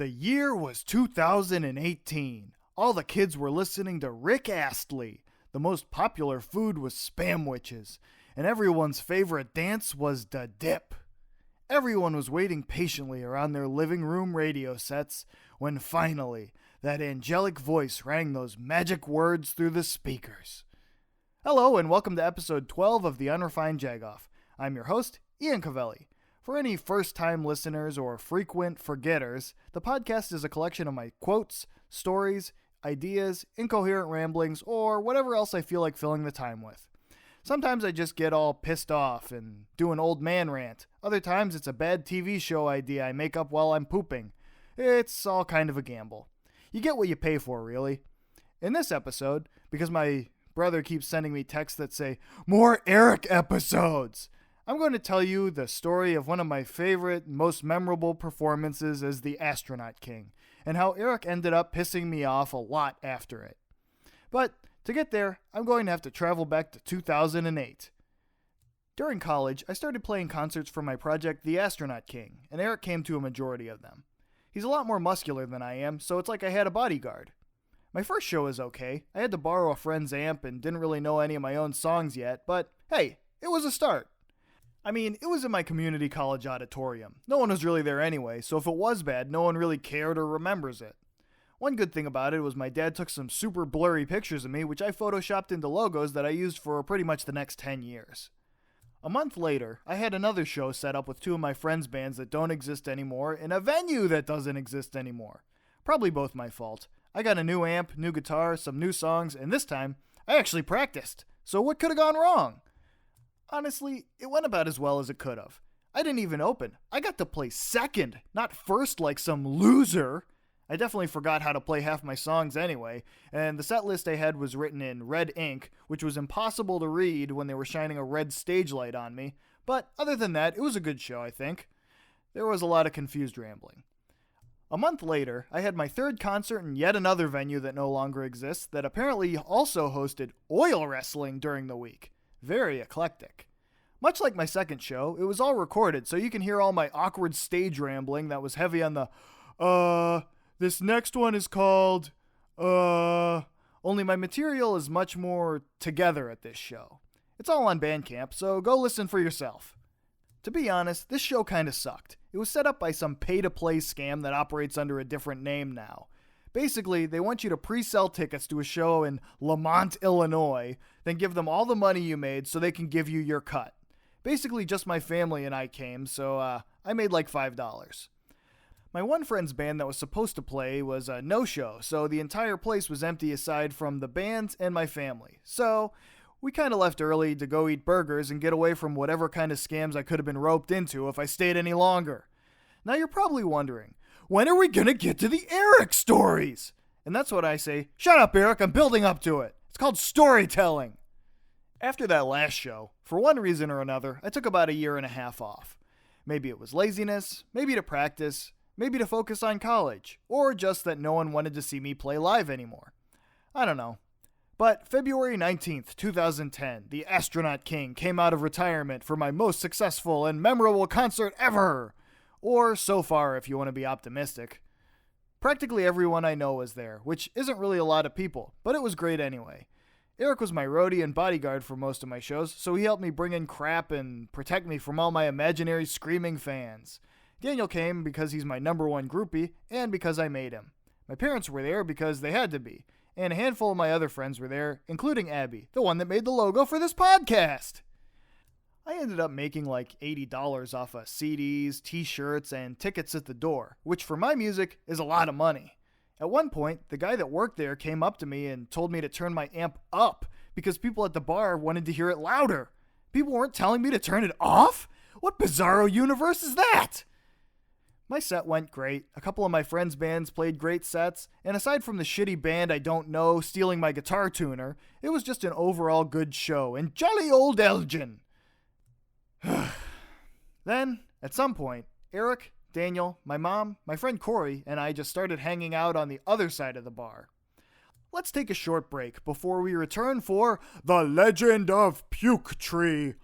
The year was 2018. All the kids were listening to Rick Astley. The most popular food was Spamwiches, and everyone's favorite dance was the dip. Everyone was waiting patiently around their living room radio sets when finally that angelic voice rang those magic words through the speakers. Hello and welcome to episode 12 of The Unrefined Jagoff. I'm your host, Ian Cavelli. For any first-time listeners or frequent forgetters, the podcast is a collection of my quotes, stories, ideas, incoherent ramblings, or whatever else I feel like filling the time with. Sometimes I just get all pissed off and do an old man rant. Other times it's a bad TV show idea I make up while I'm pooping. It's all kind of a gamble. You get what you pay for, really. In this episode, because my brother keeps sending me texts that say, "More Eric episodes!" I'm going to tell you the story of one of my favorite, most memorable performances as the Astronaut King, and how Eric ended up pissing me off a lot after it. But to get there, I'm going to have to travel back to 2008. During college, I started playing concerts for my project, The Astronaut King, and Eric came to a majority of them. He's a lot more muscular than I am, so it's like I had a bodyguard. My first show was okay. I had to borrow a friend's amp and didn't really know any of my own songs yet, but hey, it was a start. I mean, it was in my community college auditorium. No one was really there anyway, so if it was bad, no one really cared or remembers it. One good thing about it was my dad took some super blurry pictures of me, which I photoshopped into logos that I used for pretty much the next 10 years. A month later, I had another show set up with two of my friends' bands that don't exist anymore in a venue that doesn't exist anymore. Probably both my fault. I got a new amp, new guitar, some new songs, and this time, I actually practiced. So what could have gone wrong? Honestly, it went about as well as it could have. I didn't even open. I got to play second, not first like some loser. I definitely forgot how to play half my songs anyway, and the set list I had was written in red ink, which was impossible to read when they were shining a red stage light on me. But other than that, it was a good show, I think. There was a lot of confused rambling. A month later, I had my third concert in yet another venue that no longer exists that apparently also hosted oil wrestling during the week. Very eclectic. Much like my second show, it was all recorded, so you can hear all my awkward stage rambling that was heavy on the, this next one is called, only my material is much more together at this show. It's all on Bandcamp, so go listen for yourself. To be honest, this show kinda sucked. It was set up by some pay-to-play scam that operates under a different name now. Basically, they want you to pre-sell tickets to a show in Lamont, Illinois, then give them all the money you made so they can give you your cut. Basically, just my family and I came, so I made like $5. My one friend's band that was supposed to play was a no-show, so the entire place was empty aside from the band and my family. So we kind of left early to go eat burgers and get away from whatever kind of scams I could have been roped into if I stayed any longer. Now you're probably wondering, when are we gonna get to the Eric stories? And that's what I say, shut up Eric, I'm building up to it. It's called storytelling. After that last show, for one reason or another, I took about a year and a half off. Maybe it was laziness, maybe to practice, maybe to focus on college, or just that no one wanted to see me play live anymore. I don't know. But February 19th, 2010, the Astronaut King came out of retirement for my most successful and memorable concert ever! Or so far, if you want to be optimistic. Practically everyone I know was there, which isn't really a lot of people, but it was great anyway. Eric was my roadie and bodyguard for most of my shows, so he helped me bring in crap and protect me from all my imaginary screaming fans. Daniel came because he's my number one groupie, and because I made him. My parents were there because they had to be, and a handful of my other friends were there, including Abby, the one that made the logo for this podcast. I ended up making like $80 off of CDs, t-shirts, and tickets at the door, which for my music is a lot of money. At one point, the guy that worked there came up to me and told me to turn my amp up because people at the bar wanted to hear it louder. People weren't telling me to turn it off? What bizarro universe is that? My set went great. A couple of my friends' bands played great sets, and aside from the shitty band I don't know stealing my guitar tuner, it was just an overall good show, and jolly old Elgin. Then, at some point, Eric, Daniel, my mom, my friend Corey, and I just started hanging out on the other side of the bar. Let's take a short break before we return for The Legend of Puke Tree.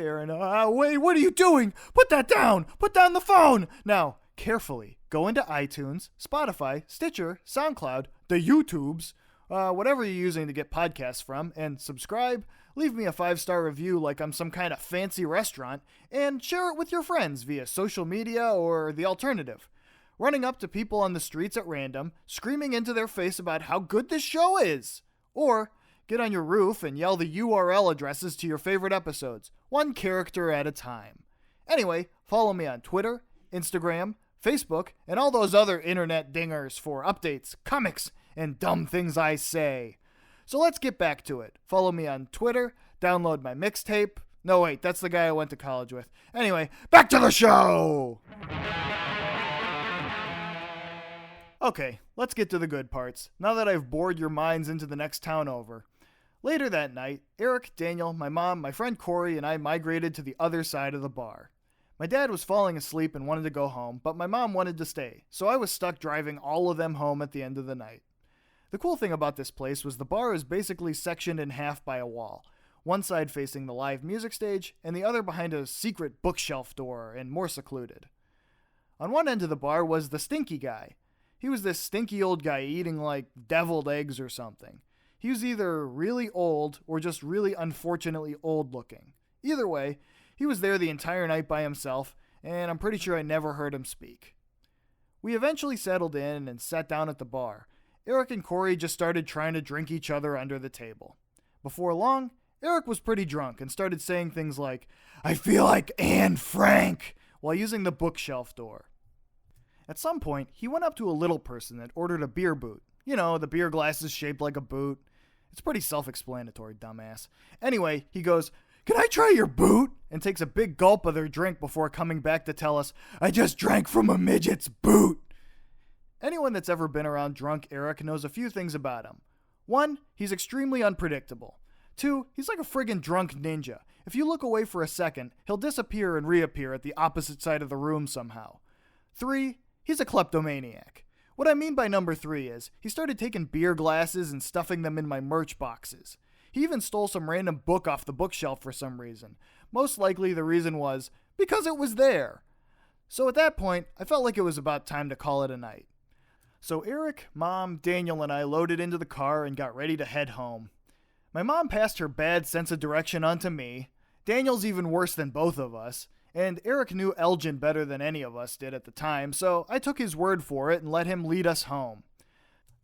there, and wait, what are you doing? Put that down! Put down the phone! Now, carefully, go into iTunes, Spotify, Stitcher, SoundCloud, the YouTubes, whatever you're using to get podcasts from, and subscribe, leave me a 5-star review like I'm some kind of fancy restaurant, and share it with your friends via social media or the alternative. Running up to people on the streets at random, screaming into their face about how good this show is. Or get on your roof and yell the URL addresses to your favorite episodes, one character at a time. Anyway, follow me on Twitter, Instagram, Facebook, and all those other internet dingers for updates, comics, and dumb things I say. So let's get back to it. Follow me on Twitter, download my mixtape. No, wait, that's the guy I went to college with. Anyway, back to the show! Okay, let's get to the good parts, now that I've bored your minds into the next town over. Later that night, Eric, Daniel, my mom, my friend Corey, and I migrated to the other side of the bar. My dad was falling asleep and wanted to go home, but my mom wanted to stay, so I was stuck driving all of them home at the end of the night. The cool thing about this place was the bar is basically sectioned in half by a wall, one side facing the live music stage, and the other behind a secret bookshelf door and more secluded. On one end of the bar was the stinky guy. He was this stinky old guy eating like deviled eggs or something. He was either really old or just really unfortunately old looking. Either way, he was there the entire night by himself, and I'm pretty sure I never heard him speak. We eventually settled in and sat down at the bar. Eric and Corey just started trying to drink each other under the table. Before long, Eric was pretty drunk and started saying things like, "I feel like Anne Frank," while using the bookshelf door. At some point, he went up to a little person that ordered a beer boot. You know, the beer glass is shaped like a boot. It's pretty self-explanatory, dumbass. Anyway, he goes, "Can I try your boot?" and takes a big gulp of their drink before coming back to tell us, "I just drank from a midget's boot." Anyone that's ever been around drunk Eric knows a few things about him. 1, he's extremely unpredictable. 2, he's like a friggin' drunk ninja. If you look away for a second, he'll disappear and reappear at the opposite side of the room somehow. 3, he's a kleptomaniac. What I mean by number 3 is, he started taking beer glasses and stuffing them in my merch boxes. He even stole some random book off the bookshelf for some reason. Most likely the reason was, because it was there. So at that point, I felt like it was about time to call it a night. So Eric, Mom, Daniel, and I loaded into the car and got ready to head home. My mom passed her bad sense of direction onto me. Daniel's even worse than both of us. And Eric knew Elgin better than any of us did at the time, so I took his word for it and let him lead us home.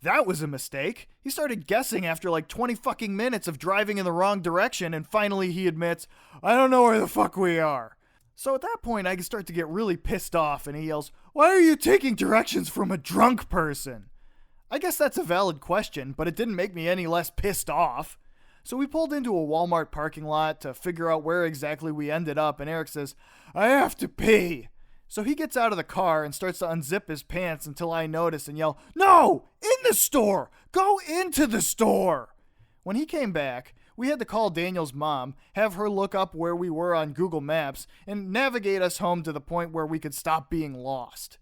That was a mistake. He started guessing after like 20 fucking minutes of driving in the wrong direction, and finally he admits, "I don't know where the fuck we are." So at that point I start to get really pissed off, and he yells, "Why are you taking directions from a drunk person?" I guess that's a valid question, but it didn't make me any less pissed off. So we pulled into a Walmart parking lot to figure out where exactly we ended up, and Eric says, "I have to pee." So he gets out of the car and starts to unzip his pants until I notice and yell, "No! In the store! Go into the store!" When he came back, we had to call Daniel's mom, have her look up where we were on Google Maps, and navigate us home to the point where we could stop being lost.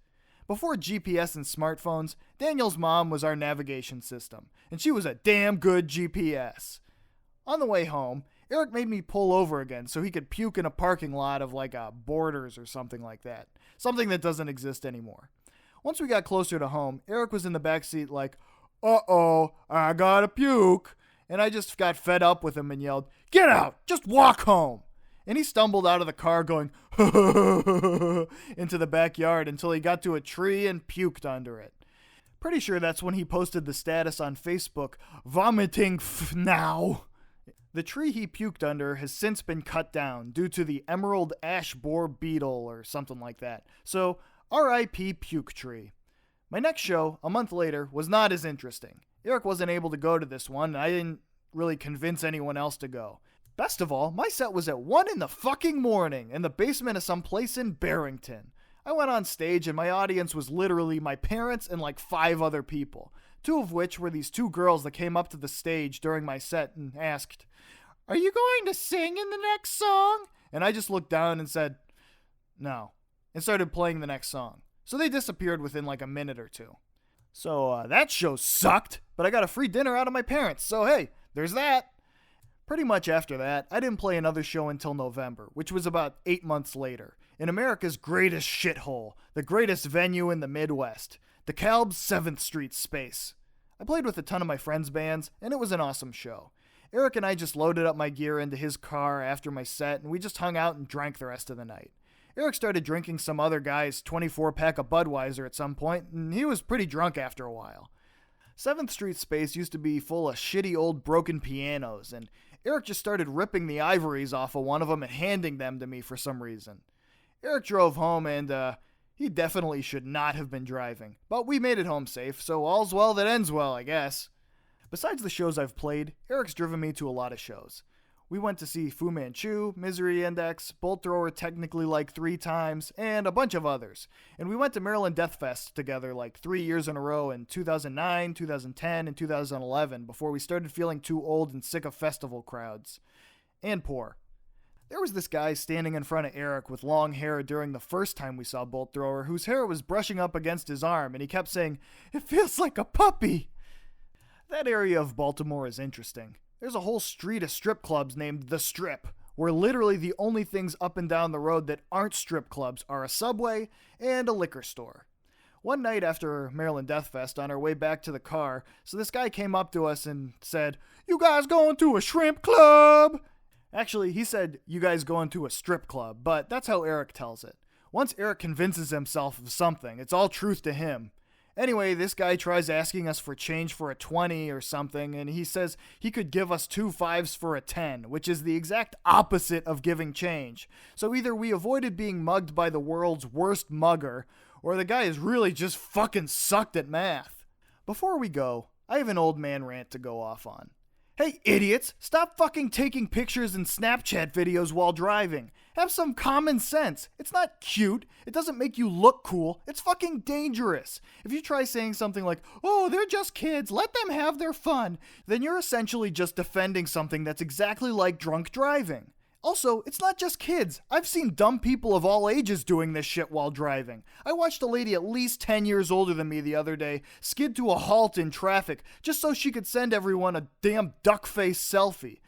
Before GPS and smartphones, Daniel's mom was our navigation system, and she was a damn good GPS. On the way home, Eric made me pull over again so he could puke in a parking lot of like a Borders or something like that. Something that doesn't exist anymore. Once we got closer to home, Eric was in the backseat like, "Uh-oh, I gotta puke." And I just got fed up with him and yelled, "Get out! Just walk home!" And he stumbled out of the car going, into the backyard until he got to a tree and puked under it. Pretty sure that's when he posted the status on Facebook, "Vomiting now." The tree he puked under has since been cut down due to the emerald ash borer beetle or something like that. So, R.I.P. Puke Tree. My next show, a month later, was not as interesting. Eric wasn't able to go to this one, and I didn't really convince anyone else to go. Best of all, my set was at 1 in the fucking morning in the basement of some place in Barrington. I went on stage and my audience was literally my parents and like 5 other people, 2 of which were these 2 girls that came up to the stage during my set and asked, "Are you going to sing in the next song?" And I just looked down and said, "No," and started playing the next song. So they disappeared within like a minute or 2. So that show sucked, but I got a free dinner out of my parents, so hey, there's that. Pretty much after that, I didn't play another show until November, which was about 8 months later, in America's greatest shithole, the greatest venue in the Midwest, the Calb's 7th Street Space. I played with a ton of my friends' bands, and it was an awesome show. Eric and I just loaded up my gear into his car after my set, and we just hung out and drank the rest of the night. Eric started drinking some other guy's 24-pack of Budweiser at some point, and he was pretty drunk after a while. 7th Street Space used to be full of shitty old broken pianos, and Eric just started ripping the ivories off of one of them and handing them to me for some reason. Eric drove home, and he definitely should not have been driving, but we made it home safe, so all's well that ends well, I guess. Besides the shows I've played, Eric's driven me to a lot of shows. We went to see Fu Manchu, Misery Index, Bolt Thrower technically like 3 times, and a bunch of others. And we went to Maryland Death Fest together like 3 years in a row in 2009, 2010, and 2011 before we started feeling too old and sick of festival crowds. And poor. There was this guy standing in front of Eric with long hair during the first time we saw Bolt Thrower, whose hair was brushing up against his arm, and he kept saying, "It feels like a puppy." That area of Baltimore is interesting. There's a whole street of strip clubs named The Strip, where literally the only things up and down the road that aren't strip clubs are a Subway and a liquor store. One night after Maryland Death Fest, on our way back to the car, so this guy came up to us and said, "You guys going to a shrimp club?" Actually, he said, "You guys going to a strip club," but that's how Eric tells it. Once Eric convinces himself of something, it's all truth to him. Anyway, this guy tries asking us for change for a 20 or something, and he says he could give us 2 5s for a 10, which is the exact opposite of giving change. So either we avoided being mugged by the world's worst mugger, or the guy is really just fucking sucked at math. Before we go, I have an old man rant to go off on. Hey, idiots, stop fucking taking pictures and Snapchat videos while driving. Have some common sense. It's not cute. It doesn't make you look cool. It's fucking dangerous. If you try saying something like, "Oh, they're just kids, let them have their fun," then you're essentially just defending something that's exactly like drunk driving. Also, it's not just kids. I've seen dumb people of all ages doing this shit while driving. I watched a lady at least 10 years older than me the other day skid to a halt in traffic just so she could send everyone a damn duck-face selfie.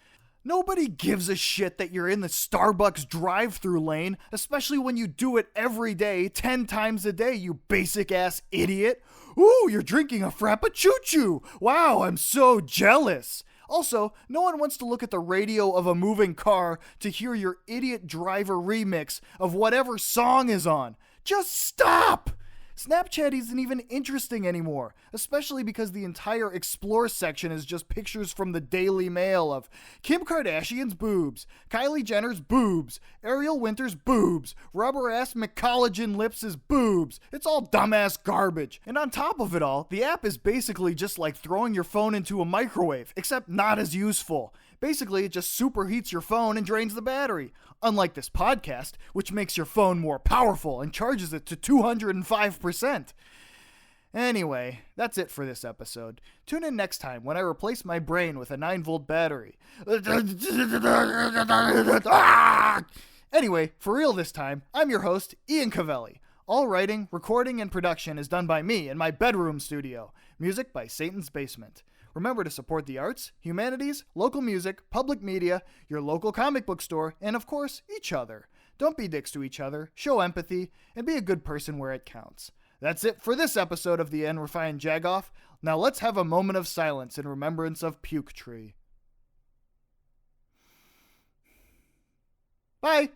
Nobody gives a shit that you're in the Starbucks drive-thru lane, especially when you do it every day, 10 times a day, you basic-ass idiot. Ooh, you're drinking a Frappuccino. Wow, I'm so jealous. Also, no one wants to look at the radio of a moving car to hear your idiot driver remix of whatever song is on. Just stop! Snapchat isn't even interesting anymore, especially because the entire Explore section is just pictures from the Daily Mail of Kim Kardashian's boobs, Kylie Jenner's boobs, Ariel Winter's boobs, rubber-ass McCollagen Lips' boobs. It's all dumbass garbage. And on top of it all, the app is basically just like throwing your phone into a microwave, except not as useful. Basically, it just superheats your phone and drains the battery. Unlike this podcast, which makes your phone more powerful and charges it to 205%. Anyway, that's it for this episode. Tune in next time when I replace my brain with a 9-volt battery. Anyway, for real this time, I'm your host, Ian Cavelli. All writing, recording, and production is done by me in my bedroom studio. Music by Satan's Basement. Remember to support the arts, humanities, local music, public media, your local comic book store, and of course, each other. Don't be dicks to each other, show empathy, and be a good person where it counts. That's it for this episode of the Unrefined Jagoff. Now let's have a moment of silence in remembrance of Puke Tree. Bye!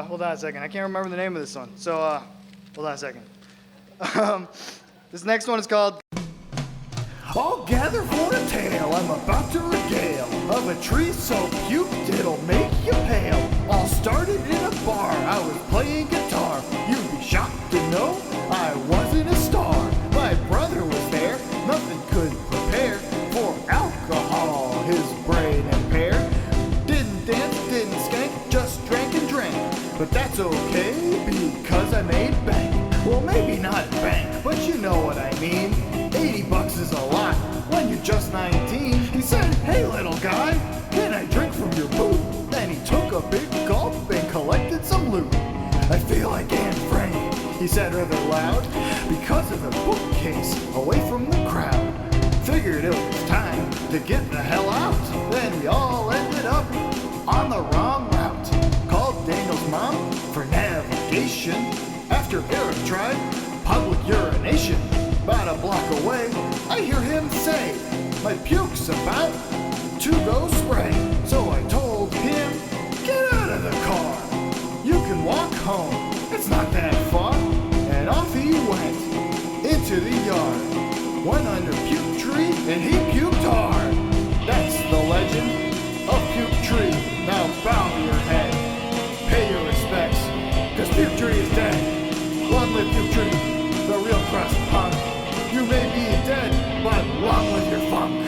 Hold on a second. I can't remember the name of this one. So, hold on a second. This next one is called All Gather for a Tale I'm About to Regale of a Tree so Puked It'll Make You Pale. All started in a bar. I was playing guitar. You'd be shocked to know I wasn't a star. My brother was there. Nothing could prepare for alcohol. His brain impaired. Didn't dance, didn't skank, just drank and drank. But that's okay, because I made bank. Well, maybe not bank, but you know what I mean. $80 is a lot when you're just 19. He said, hey little guy, can I drink from your boot? Then he took a big gulp and collected some loot. I feel like Anne Frank, he said rather loud, because of the bookcase away from the crowd. Figured it was time to get the hell out. Then we all ended up on the wrong route. Called Daniel's mom for navigation. After Eric tried public urination. About a block away, I hear him say, my puke's about to go spray. So I told him, get out of the car. You can walk home, it's not that far. And off he went into the yard. Went under Puke Tree and he puked hard. That's the legend of Puke Tree. Now bow your head, pay your respects, cause Puke Tree is dead. Long live Puke Tree, the real crust punk. You may be dead, but long live your funk.